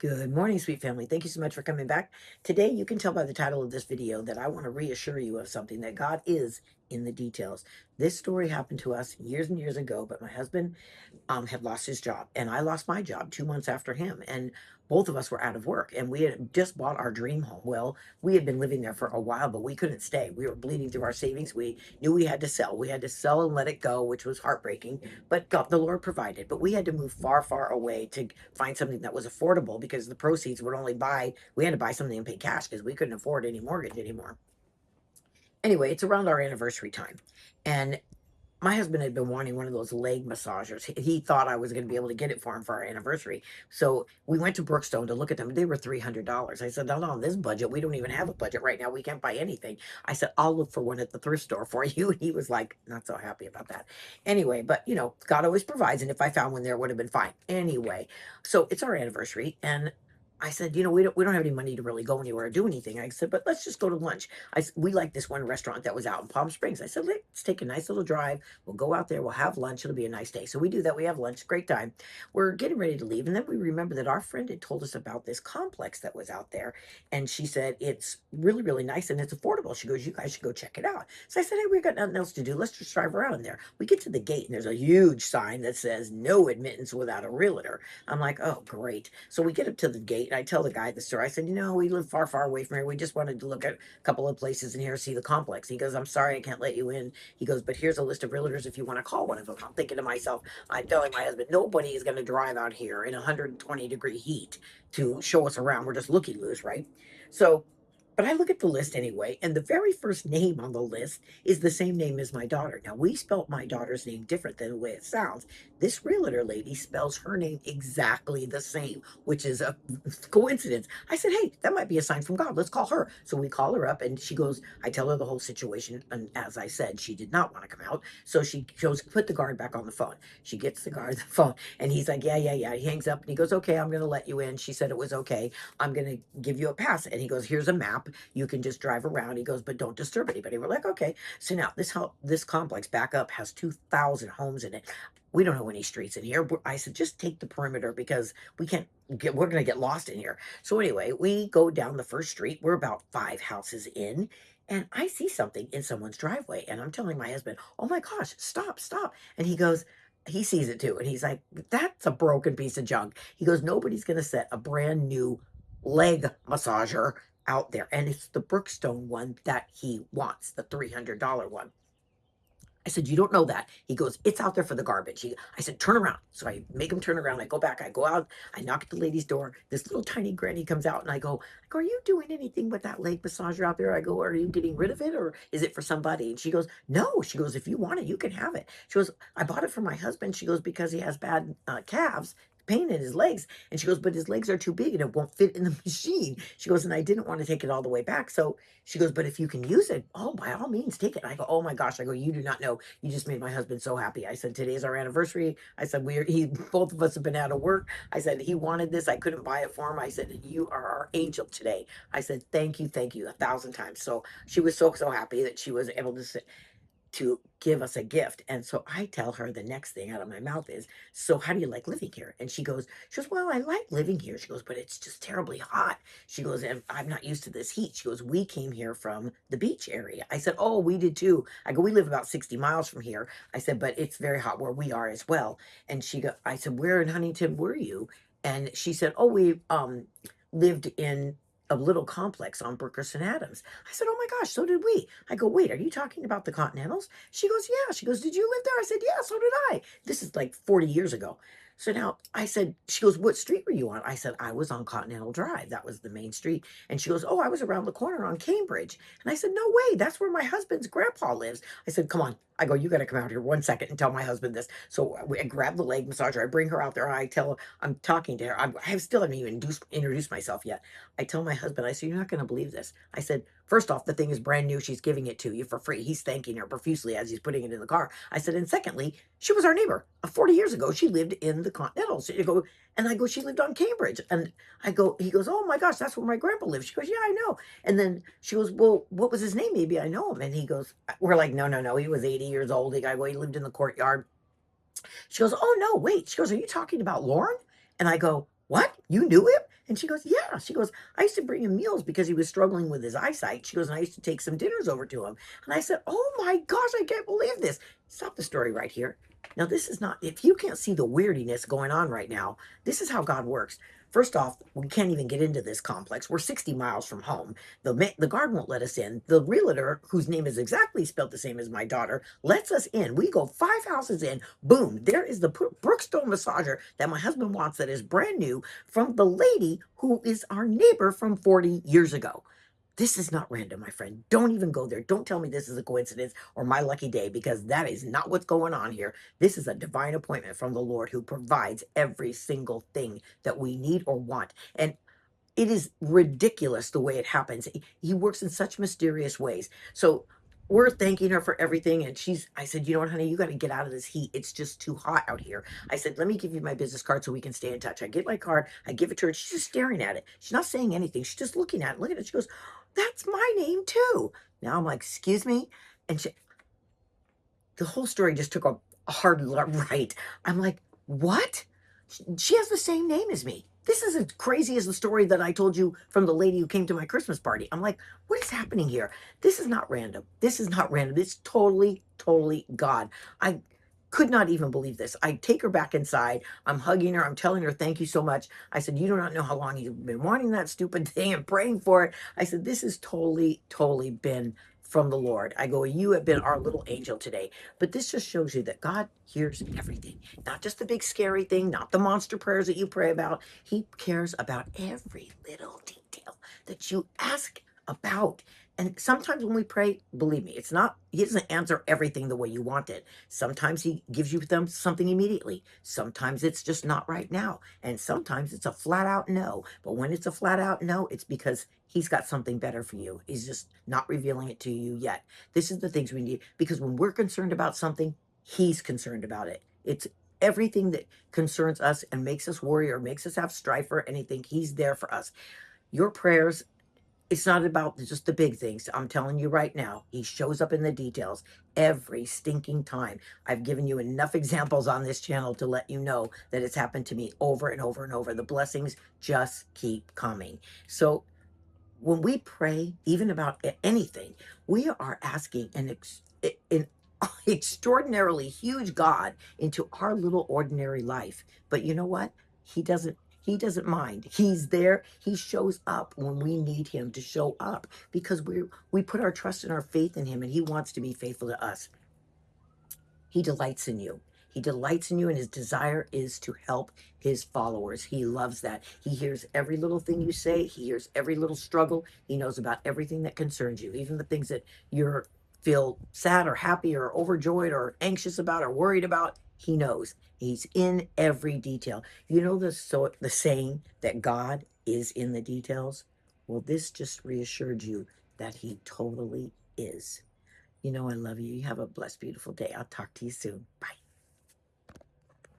Good morning, sweet family. Thank you so much for coming back. Today, you can tell by the title of this video that I want to reassure you of something that God is in the details. This story happened to us years and years ago, but my husband had lost his job, and I lost my job 2 months after him. And both of us were out of work, and we had just bought our dream home. Well, we had been living there for a while, but we couldn't stay. We were bleeding through our savings. We knew we had to sell. We had to sell and let it go, which was heartbreaking. But God, the Lord provided. But we had to move far, far away to find something that was affordable because the proceeds would only buy. We had to buy something and pay cash because we couldn't afford any mortgage anymore. Anyway, it's around our anniversary time, and my husband had been wanting one of those leg massagers. He thought I was going to be able to get it for him for our anniversary. So we went to Brookstone to look at them. They were $300. I said, not on this budget. We don't even have a budget right now. We can't buy anything. I said, I'll look for one at the thrift store for you. And he was like, not so happy about that. Anyway, but God always provides. And if I found one there, it would have been fine. Anyway, so it's our anniversary. And I said, we don't have any money to really go anywhere or do anything. I said, but let's just go to lunch. We like this one restaurant that was out in Palm Springs. I said, let's take a nice little drive. We'll go out there. We'll have lunch. It'll be a nice day. So we do that. We have lunch. Great time. We're getting ready to leave. And then we remember that our friend had told us about this complex that was out there. And she said, it's really, really nice and it's affordable. She goes, you guys should go check it out. So I said, hey, we got nothing else to do. Let's just drive around there. We get to the gate and there's a huge sign that says no admittance without a realtor. I'm like, oh, great. So we get up to the gate and I tell the guy at the store, I said, we live far, far away from here. We just wanted to look at a couple of places in here, see the complex. He goes, I'm sorry, I can't let you in. He goes, but here's a list of realtors if you want to call one of them. I'm thinking to myself, I'm telling my husband, nobody is going to drive out here in 120-degree heat to show us around. We're just looky loos, right? So, but I look at the list anyway, and the very first name on the list is the same name as my daughter. Now, we spelt my daughter's name different than the way it sounds. This realtor lady spells her name exactly the same, which is a coincidence. I said, hey, that might be a sign from God. Let's call her. So we call her up, and she goes, I tell her the whole situation. And as I said, she did not want to come out. So she goes, put the guard back on the phone. She gets the guard the phone, and he's like, yeah, yeah, yeah. He hangs up, and he goes, okay, I'm going to let you in. She said it was okay. I'm going to give you a pass. And he goes, here's a map. You can just drive around. He goes, but don't disturb anybody. We're like, okay. So now this complex back up has 2,000 homes in it. We don't know any streets in here. I said, just take the perimeter because we're going to get lost in here. So anyway, we go down the first street. We're about 5 houses in. And I see something in someone's driveway. And I'm telling my husband, oh my gosh, stop, stop. And he sees it too. And he's like, that's a broken piece of junk. He goes, nobody's going to set a brand new leg massager out there. And it's the Brookstone one that he wants, the $300 one. I said, you don't know that. He goes, it's out there for the garbage. I said, turn around. So I make him turn around. I go back. I go out. I knock at the lady's door. This little tiny granny comes out and I go, are you doing anything with that leg massager out there? I go, are you getting rid of it or is it for somebody? And she goes, no. She goes, if you want it, you can have it. She goes, I bought it for my husband. She goes, because he has bad calves, pain in his legs. And she goes, but his legs are too big and it won't fit in the machine. She goes, and I didn't want to take it all the way back. So she goes, but if you can use it, oh, by all means, take it. I go, oh my gosh. I go, you do not know. You just made my husband so happy. I said, today's our anniversary. I said, both of us have been out of work. I said, he wanted this. I couldn't buy it for him. I said, you are our angel today. I said, thank you 1,000 times. So she was so, so happy that she was able to give us a gift. And so I tell her the next thing out of my mouth is, so how do you like living here? And she goes, well, I like living here. She goes, but it's just terribly hot. She goes, and I'm not used to this heat. She goes, we came here from the beach area. I said, oh, we did too. I go, we live about 60 miles from here. I said, but it's very hot where we are as well. And I said, where in Huntington were you? And she said, oh, we lived in a little complex on Brookerson Adams. I said, oh my gosh, so did we. I go, wait, are you talking about the Continentals? She goes, yeah. She goes, did you live there? I said, yeah, so did I. This is like 40 years ago. So now I said, she goes, what street were you on? I said, I was on Continental Drive. That was the main street. And she goes, oh, I was around the corner on Cambridge. And I said, no way, that's where my husband's grandpa lives. I said, come on. I go, you got to come out here 1 second and tell my husband this. So I grab the leg massager. I bring her out there. I tell her, I'm talking to her. I still haven't even introduced myself yet. I tell my husband, I said, you're not going to believe this. I said, first off, the thing is brand new. She's giving it to you for free. He's thanking her profusely as he's putting it in the car. I said, and secondly, she was our neighbor. 40 years ago, she lived in the Continentals. And I go, she lived on Cambridge. And he goes, oh my gosh, that's where my grandpa lives. She goes, yeah, I know. And then she goes, well, what was his name? Maybe I know him. And he goes, we're like, no, no, no. He was 80 years old. He lived in the courtyard. She goes, oh no, wait. She goes, are you talking about Lauren? And I go, what? You knew him? And she goes, yeah. She goes, I used to bring him meals because he was struggling with his eyesight. She goes, and I used to take some dinners over to him. And I said, oh my gosh, I can't believe this. Stop the story right here. Now, this is not, if you can't see the weirdiness going on right now, this is how God works. First off, we can't even get into this complex. We're 60 miles from home. The guard won't let us in. The realtor, whose name is exactly spelled the same as my daughter, lets us in. We go 5 houses in. Boom, there is the Brookstone massager that my husband wants that is brand new from the lady who is our neighbor from 40 years ago. This is not random, my friend. Don't even go there. Don't tell me this is a coincidence or my lucky day, because that is not what's going on here. This is a divine appointment from the Lord, who provides every single thing that we need or want. And it is ridiculous the way it happens. He works in such mysterious ways. So we're thanking her for everything. And I said, you know what, honey, you got to get out of this heat. It's just too hot out here. I said, let me give you my business card so we can stay in touch. I get my card, I give it to her, and she's just staring at it. She's not saying anything. She's just looking at it. Look at it. She goes, that's my name too. Now I'm like, excuse me. And the whole story just took a hard right. I'm like, what? She has the same name as me. This is as crazy as the story that I told you from the lady who came to my Christmas party. I'm like, what is happening here? This is not random. This is not random. It's totally, totally God. I could not even believe this. I take her back inside. I'm hugging her. I'm telling her, thank you so much. I said, you do not know how long you've been wanting that stupid thing and praying for it. I said, this has totally, totally been from the Lord. I go, you have been our little angel today. But this just shows you that God hears everything, not just the big scary thing, not the monster prayers that you pray about. He cares about every little detail that you ask about. And sometimes when we pray, believe me, he doesn't answer everything the way you want it. Sometimes he gives you something immediately. Sometimes it's just not right now. And sometimes it's a flat out no. But when it's a flat out no, it's because he's got something better for you. He's just not revealing it to you yet. This is the things we need, because when we're concerned about something, he's concerned about it. It's everything that concerns us and makes us worry or makes us have strife or anything. He's there for us. Your prayers, it's not about just the big things. I'm telling you right now, he shows up in the details every stinking time. I've given you enough examples on this channel to let you know that it's happened to me over and over and over. The blessings just keep coming. So when we pray, even about anything, we are asking an extraordinarily huge God into our little ordinary life. But you know what? He doesn't. He doesn't mind. He's there. He shows up when we need him to show up, because we put our trust and our faith in him, and he wants to be faithful to us. He delights in you. He delights in you, and his desire is to help his followers. He loves that. He hears every little thing you say. He hears every little struggle. He knows about everything that concerns you, even the things that you feel sad or happy or overjoyed or anxious about or worried about. He knows. He's in every detail. You know the saying that God is in the details? Well, this just reassured you that he totally is. You know I love you. You have a blessed, beautiful day. I'll talk to you soon. Bye.